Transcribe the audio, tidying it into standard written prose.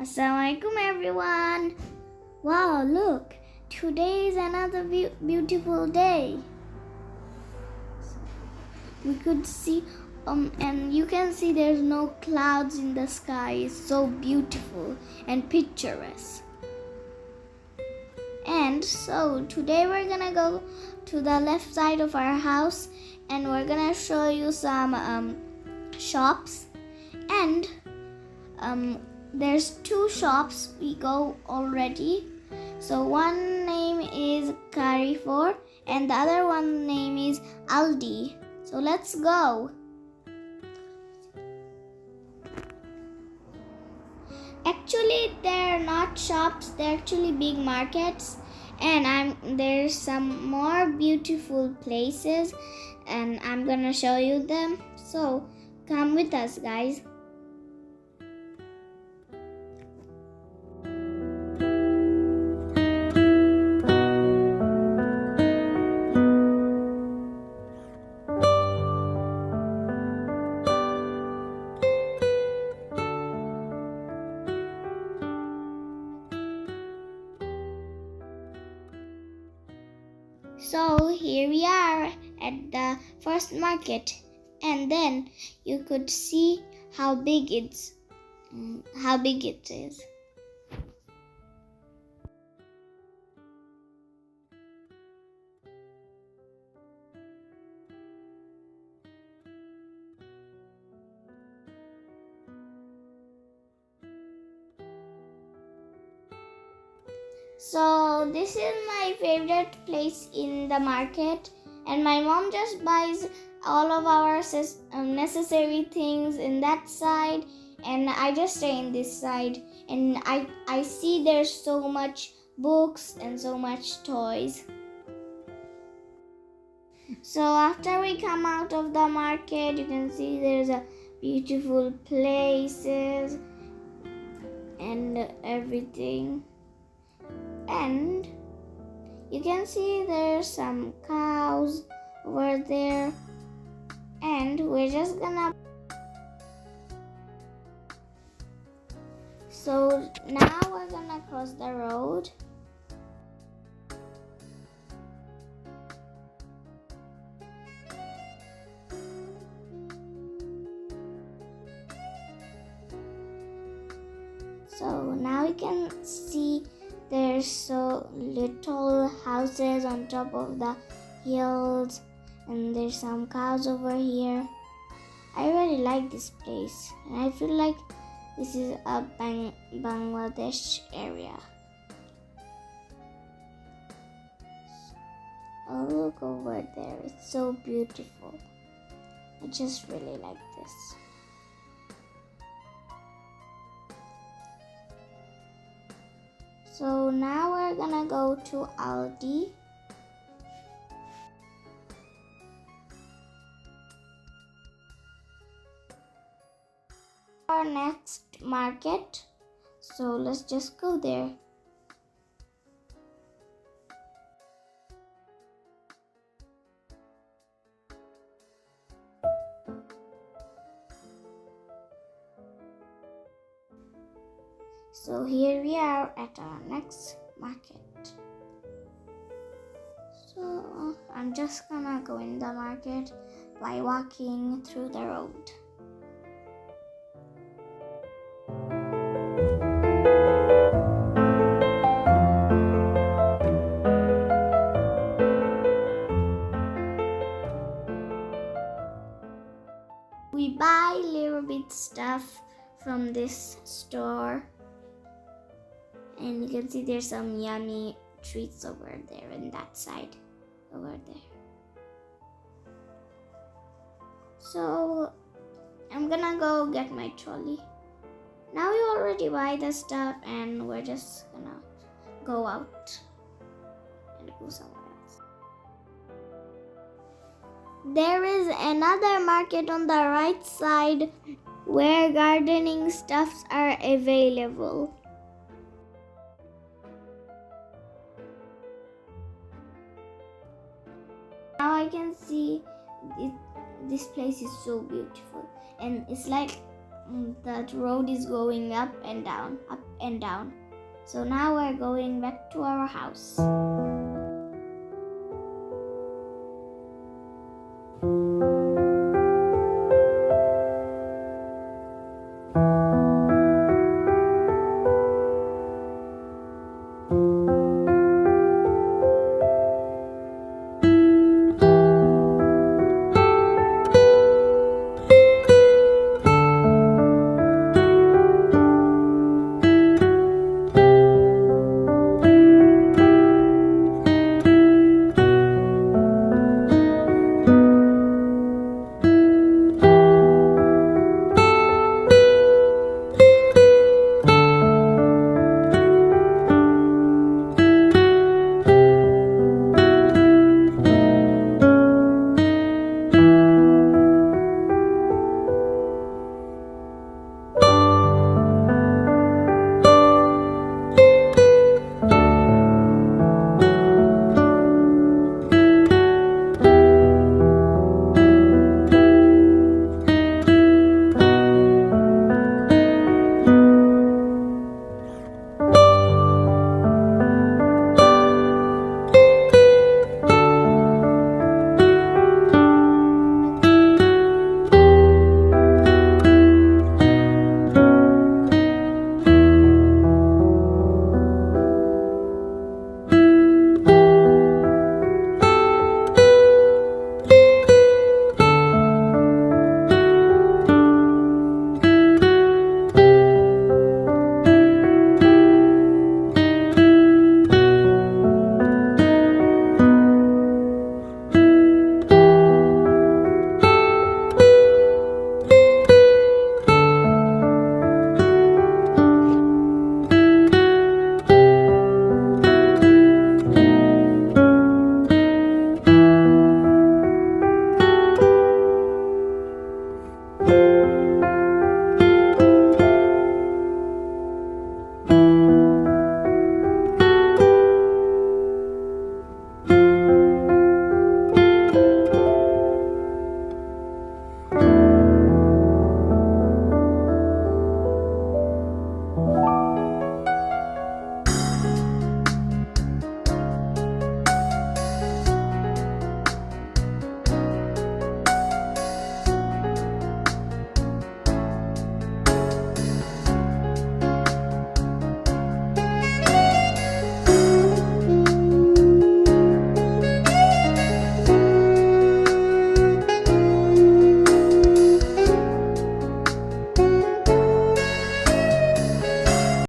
Assalamualaikum everyone. Wow, look. Today is another beautiful day. We could see and you can see there's no clouds in the sky. It's so beautiful and picturesque. And so today we're gonna go to the left side of our house and we're gonna show you some shops. And there's two shops we go already. So one name is Carrefour and the other one name is Aldi. So let's go. Actually, they're not shops, they're actually big markets, and there's some more beautiful places and I'm gonna show you them. So come with us, guys. So here we are at the first market, and then you could see how big it is. So this is my favorite place in the market, and my mom just buys all of our necessary things in that side, and I just stay in this side. And I see there's so much books and so much toys. So after we come out of the market, you can see there's a beautiful places and everything. And you can see there's some cows over there, and we're just gonna. So now we're gonna cross the road. So now we can see there's so little houses on top of the hills, and there's some cows over here. I really like this place, and I feel like this is a Bangladesh area. Oh, look over there. It's so beautiful. I just really like this. So now we're gonna go to Aldi. Our next market. So let's just go there. So here we are at our next market. So I'm just gonna go in the market by walking through the road. We buy little bit stuff from this store. And you can see there's some yummy treats over there in that side, over there. So I'm gonna go get my trolley. Now we already buy the stuff and we're just gonna go out and go somewhere else. There is another market on the right side where gardening stuffs are available. Now I can see this place is so beautiful, and it's like that road is going up and down, up and down. So now we're going back to our house.